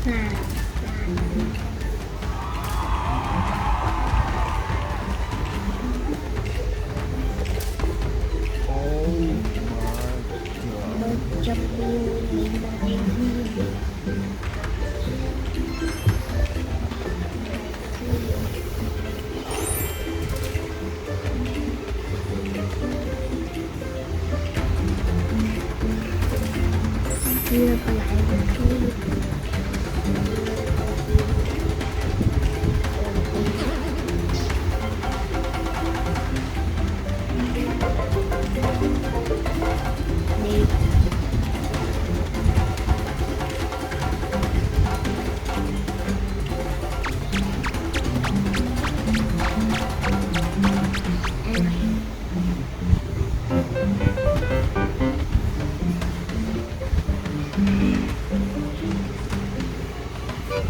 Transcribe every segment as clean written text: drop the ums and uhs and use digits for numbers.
là một trăm nghìn là em đưa còn lại một cái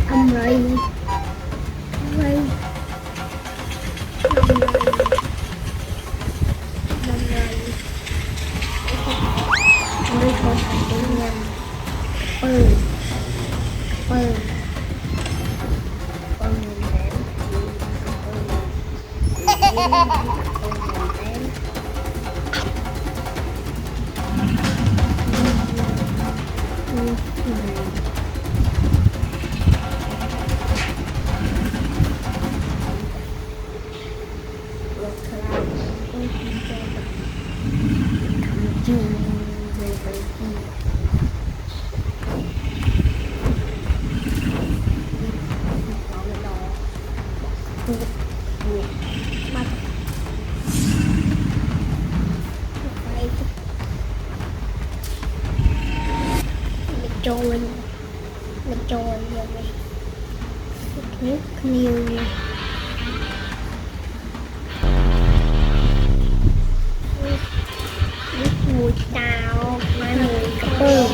ông rồi rồi mới thôi tiếng nhầm ừ ừ trôi nó trôi rồi nước nhiều nước mùi tàu mai mùi cà phê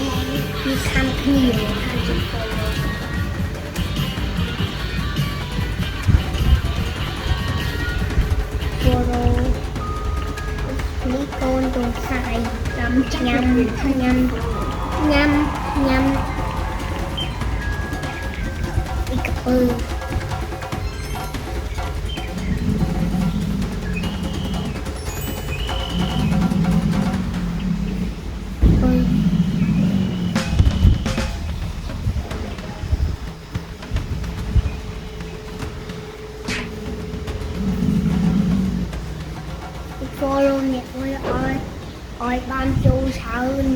như khăn nhiều lý con tồn xài nhâm nhâm nhâm nhâm đi cà phê follow nè ôi ban châu sao